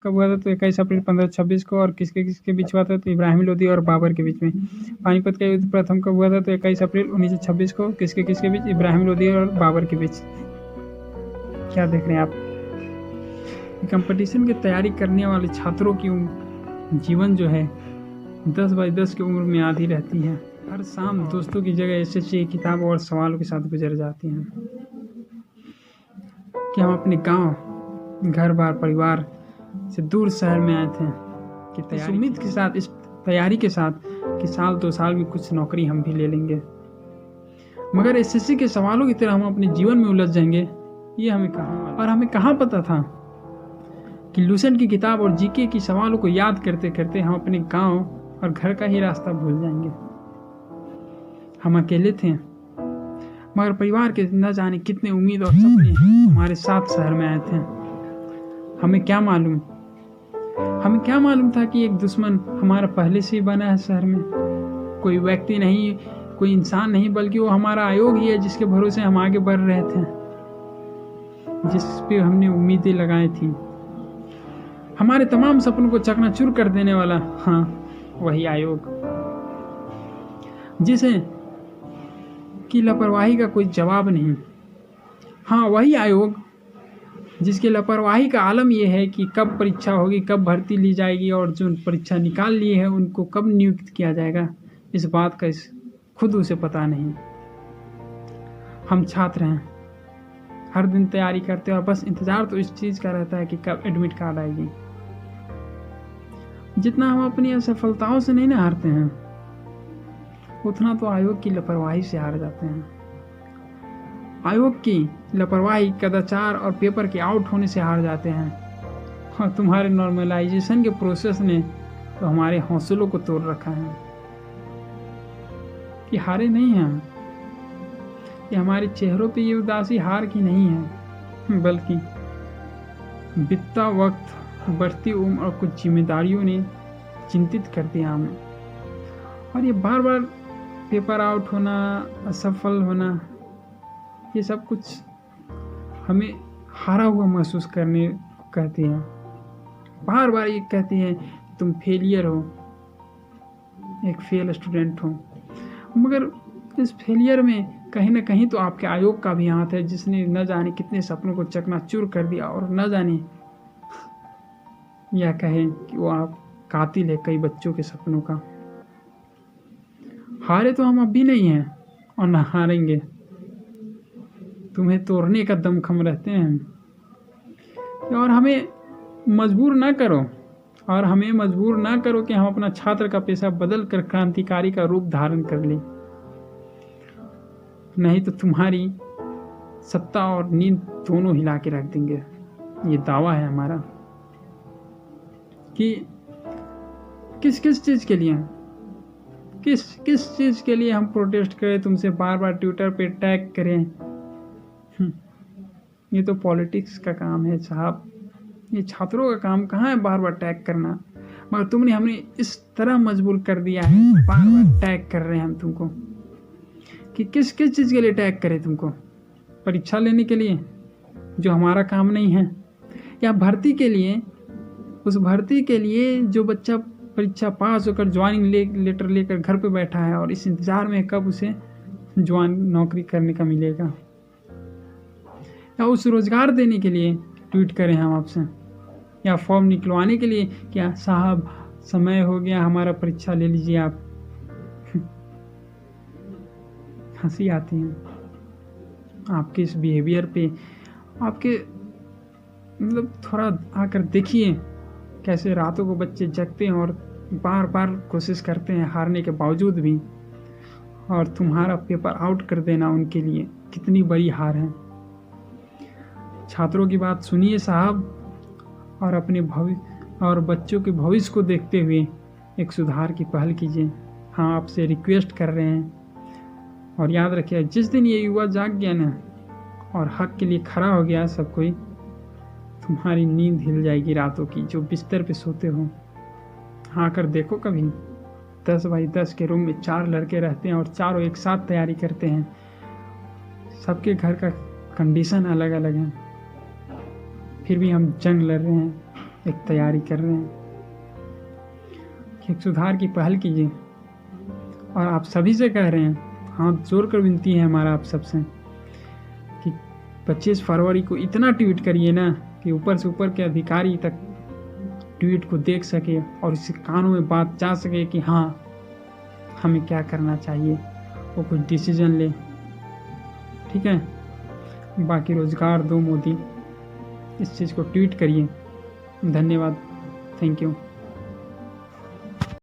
कब हुआ था? तो 21 अप्रैल 1526 को। और किसके किसके बीच हुआ था? तो इब्राहिम लोदी और बाबर के बीच में। पानीपत का युद्ध प्रथम कब हुआ था? तो 21 अप्रैल 1926 को। किसके किसके बीच? इब्राहिम लोदी और बाबर के बीच। क्या देख रहे हैं आप? कंपटीशन की तैयारी करने वाले छात्रों की जीवन जो है 10/10 की उम्र में आधी रहती है। हर शाम दोस्तों की जगह एसएससी की किताब और सवालों के साथ गुजर जाती हैं। कि हम अपने गांव, घर बार, परिवार से दूर शहर में आए थे कि तैयारी उम्मीद के साथ, इस तैयारी के साथ कि साल 2 साल में कुछ नौकरी हम भी ले लेंगे, मगर एसएससी के सवालों की तरह हम अपने जीवन में उलझ जाएंगे, ये हमें कहाँ पता था कि लूसेंट की किताब और जीके की सवालों को याद करते करते हम अपने गांव और घर का ही रास्ता भूल जाएंगे। हम अकेले थे, मगर परिवार के न जाने कितने उम्मीद और सपने हमारे साथ शहर में आए थे। हमें क्या मालूम था कि एक दुश्मन हमारा पहले से ही बना है शहर में। कोई व्यक्ति नहीं, कोई इंसान नहीं, बल्कि वो हमारा आयोग ही है जिसके भरोसे हम आगे बढ़ रहे थे, जिस पे हमने उम्मीदें लगाई थी। हमारे तमाम सपनों को चकनाचूर कर देने वाला, हाँ, वही आयोग जिसे की लापरवाही का कोई जवाब नहीं। हाँ, वही आयोग जिसकी लापरवाही का आलम यह है कि कब परीक्षा होगी, कब भर्ती ली जाएगी, और जो परीक्षा निकाल लिए है उनको कब नियुक्त किया जाएगा, इस बात का खुद उसे पता नहीं। हम छात्र हैं, हर दिन तैयारी करते हैं और बस इंतजार तो इस चीज़ का रहता है कि कब एडमिट कार्ड आएगी। जितना हम अपनी असफलताओं से नहीं ना हारते हैं, उतना तो आयोग की लापरवाही से हार जाते हैं। आयोग की लापरवाही, कदाचार और पेपर के आउट होने से हार जाते हैं। और तुम्हारे नॉर्मलाइजेशन के प्रोसेस ने तो हमारे हौसलों को तोड़ रखा है। कि हारे नहीं हैं हम, कि हमारे चेहरों पे ये उदासी हार की नहीं है, बल्कि बीतता वक्त, बढ़ती उम्र और कुछ जिम्मेदारियों ने चिंतित कर दिया हमें। और ये बार बार पेपर आउट होना, असफल होना, ये सब कुछ हमें हारा हुआ महसूस करने कहती हैं। बार बार ये कहती हैं तुम फेलियर हो, एक फेल स्टूडेंट हो। मगर इस फेलियर में कहीं ना कहीं तो आपके आयोग का भी हाथ है, जिसने न जाने कितने सपनों को चकनाचूर कर दिया, और न जाने या कहें कि वो आप कातिल है कई बच्चों के सपनों का। हारे तो हम अब भी नहीं हैं और न हारेंगे। तुम्हें तोड़ने का दमखम रहते हैं। और हमें मजबूर ना करो कि हम अपना छात्र का पेशा बदल कर क्रांतिकारी का रूप धारण कर लें। नहीं तो तुम्हारी सत्ता और नींद दोनों हिला के रख देंगे। ये दावा है हमारा। कि किस चीज़ के लिए, किस चीज़ के लिए हम प्रोटेस्ट करें, तुमसे बार बार ट्विटर पे टैग करें। ये तो पॉलिटिक्स का काम है साहब, ये छात्रों का काम कहाँ है बार बार टैग करना। मगर तुमने हमें इस तरह मजबूर कर दिया है, बार बार टैग कर रहे हैं हम तुमको। कि किस चीज़ के लिए टैग करें तुमको? परीक्षा लेने के लिए जो हमारा काम नहीं है, या भर्ती के लिए, उस भर्ती के लिए जो बच्चा परीक्षा पास होकर ज्वाइनिंग लेटर लेकर घर पे बैठा है और इस इंतज़ार में कब उसे नौकरी करने का मिलेगा, या उस रोज़गार देने के लिए ट्वीट करें हम आपसे, या फॉर्म निकलवाने के लिए क्या साहब समय हो गया हमारा, परीक्षा ले लीजिए आप। हंसी आती है आपके इस बिहेवियर पे। आपके मतलब थोड़ा आकर देखिए कैसे रातों को बच्चे जगते हैं और बार बार कोशिश करते हैं हारने के बावजूद भी, और तुम्हारा पेपर आउट कर देना उनके लिए कितनी बड़ी हार है। छात्रों की बात सुनिए साहब, और अपने भविष्य और बच्चों के भविष्य को देखते हुए एक सुधार की पहल कीजिए। हाँ, आपसे रिक्वेस्ट कर रहे हैं। और याद रखिए, जिस दिन ये युवा जाग गया ना और हक के लिए खड़ा हो गया सब कोई, तुम्हारी नींद हिल जाएगी रातों की, जो बिस्तर पे सोते हो। हाँ, कर देखो कभी 10x10 के रूम में 4 लड़के रहते हैं और चारों एक साथ तैयारी करते हैं। सबके घर का कंडीशन अलग अलग है, फिर भी हम जंग लड़ रहे हैं एक तैयारी कर रहे हैं कि एक सुधार की पहल कीजिए। और आप सभी से कह रहे हैं, हाथ जोड़ कर विनती है हमारा आप सबसे कि 25 फरवरी को इतना ट्वीट करिए ना कि ऊपर से ऊपर के अधिकारी तक ट्वीट को देख सके और इससे कानों में बात जा सके कि हाँ हमें क्या करना चाहिए, वो कुछ डिसीजन ले। ठीक है, बाकी रोजगार दो मोदी, इस चीज़ को ट्वीट करिए। धन्यवाद, थैंक यू।